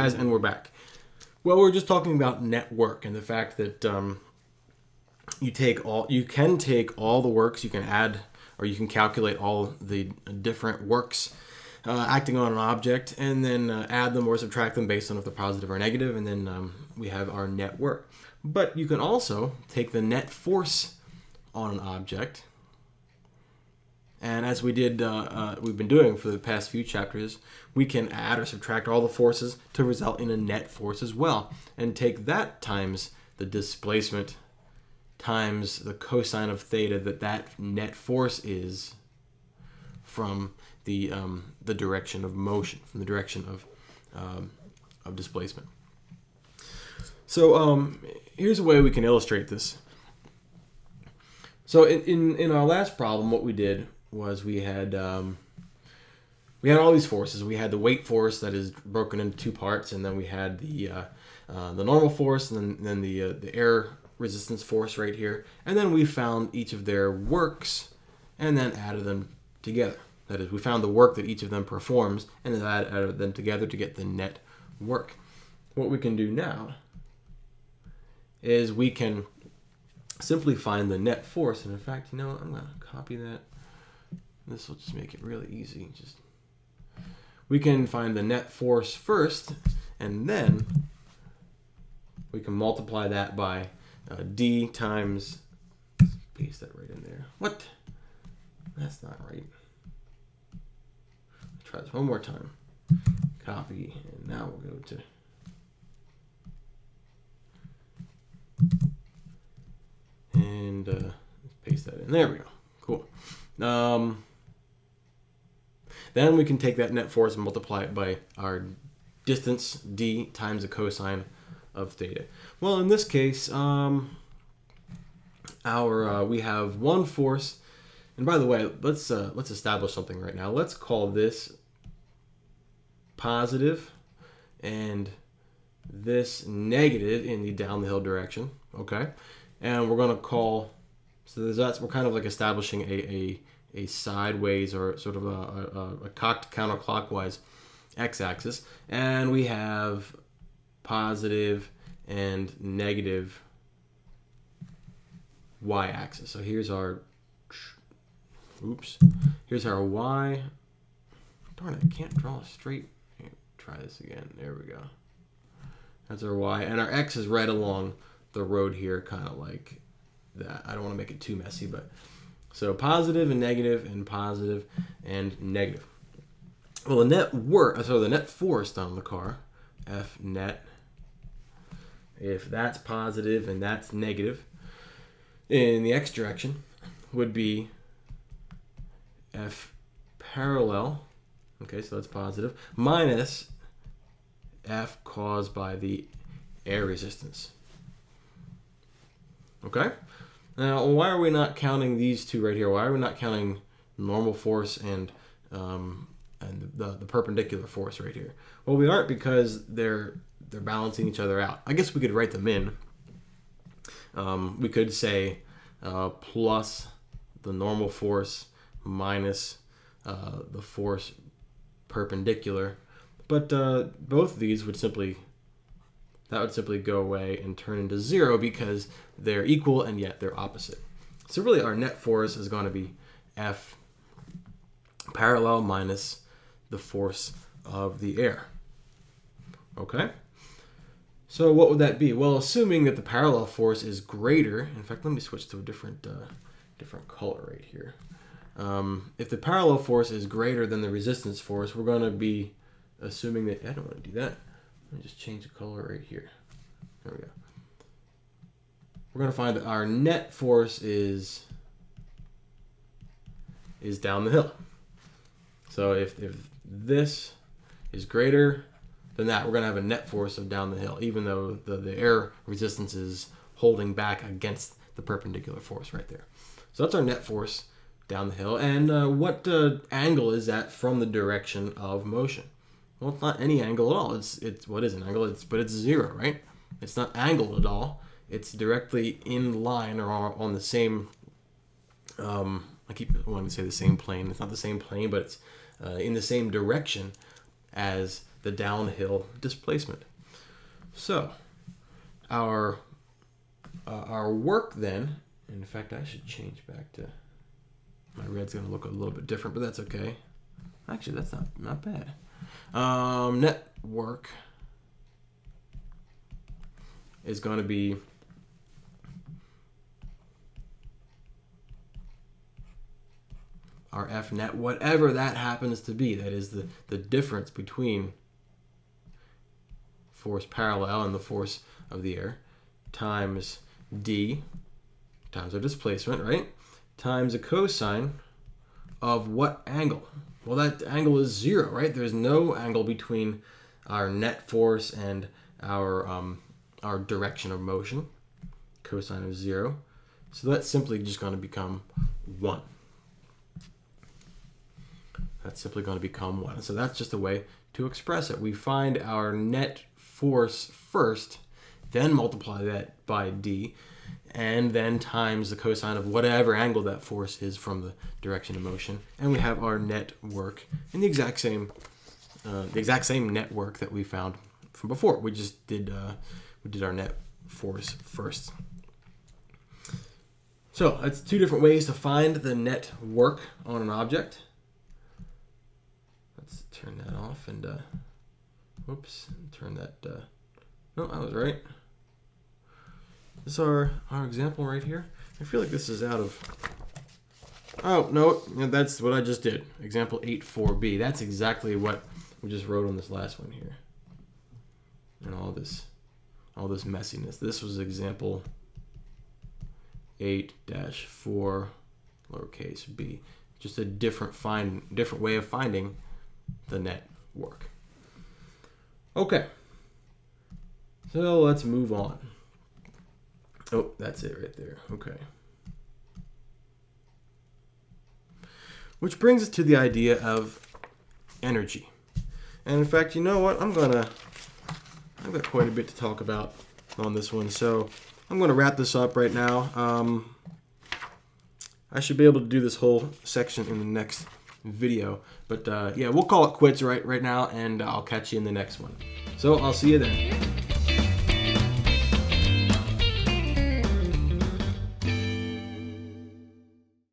guys, and we're back. Well, we're just talking about net work and the fact that you can take all the works, you can add or you can calculate all the different works acting on an object, and then add them or subtract them based on if they're positive or negative, and then we have our net work. But you can also take the net force on an object, and as we did, we've been doing for the past few chapters, we can add or subtract all the forces to result in a net force as well, and take that times the displacement times the cosine of theta that net force is from the direction of motion, from the direction of displacement. So here's a way we can illustrate this. So in our last problem, what we did was we had all these forces. We had the weight force that is broken into two parts, and then we had the normal force, and then the air resistance force right here. And then we found each of their works and then added them together. That is, we found the work that each of them performs and then added them together to get the net work. What we can do now is we can simply find the net force. And in fact, you know what? I'm going to copy that. This will just make it really easy. We can find the net force first, and then we can multiply that by d times, paste that right in there. What? That's not right. Try this one more time. Copy, and now we'll go to and paste that in. There we go. Cool. Then we can take that net force and multiply it by our distance, d, times the cosine of theta. Well, in this case, we have one force. And by the way, let's establish something right now. Let's call this positive and this negative in the down the hill direction. Okay, and we're going to call. So we're kind of like establishing a sideways or sort of a counterclockwise x-axis, and we have positive and negative y-axis. So here's our here's our y. Darn it, I can't draw a straight. Here, try this again. There we go. That's our y, and our x is right along the road here, kind of like that. I don't want to make it too messy, but so positive and negative and positive and negative. Well, the net force on the car, F net, if that's positive and that's negative, in the x direction, would be F parallel, okay, so that's positive, minus F caused by the air resistance. Okay? Now, why are we not counting these two right here? Why are we not counting normal force and the perpendicular force right here? Well, we aren't, because they're balancing each other out. I guess we could write them in. We could say plus the normal force minus the force perpendicular, but both of these would simply go away and turn into 0 because they're equal and yet they're opposite. So really our net force is going to be F parallel minus the force of the air. Okay? So what would that be? Well, assuming that the parallel force is greater, in fact, let me switch to a different color right here. If the parallel force is greater than the resistance force, we're going to be assuming that, I don't want to do that. Let me just change the color right here. There we go. We're going to find that our net force is down the hill. So if this is greater than that, we're going to have a net force of down the hill, even though the air resistance is holding back against the perpendicular force right there. So that's our net force down the hill. And what angle is that from the direction of motion? Well, it's not any angle at all. It's what is an angle? But it's 0, right? It's not angled at all. It's directly in line or on the same. I keep wanting to say the same plane. It's not the same plane, but it's in the same direction as the downhill displacement. So our work then, in fact, I should change back to, my red's going to look a little bit different, but that's okay. Actually, that's not bad. Net work is going to be our Fnet, whatever that happens to be. That is the difference between force parallel and the force of the air, times d, times our displacement, right? Times a cosine of what angle? Well, that angle is 0, right? There's no angle between our net force and our direction of motion. Cosine of 0. So that's simply just going to become 1. That's simply going to become 1. So that's just a way to express it. We find our net force first, then multiply that by d, and then times the cosine of whatever angle that force is from the direction of motion, and we have our net work in the exact same net work that we found from before. We just did our net force first. So that's two different ways to find the net work on an object. Let's turn that off and whoops, turn that. No, I was right. This is our example right here. I feel like this is out of... Oh, no, that's what I just did. Example 8.4b. That's exactly what we just wrote on this last one here. And all this messiness. This was example 8-4 lowercase b. Just a different way of finding the net work. Okay. So let's move on. Oh, that's it right there. Okay. Which brings us to the idea of energy. And in fact, you know what? I've got quite a bit to talk about on this one. So I'm going to wrap this up right now. I should be able to do this whole section in the next video. But yeah, we'll call it quits right now, and I'll catch you in the next one. So I'll see you then.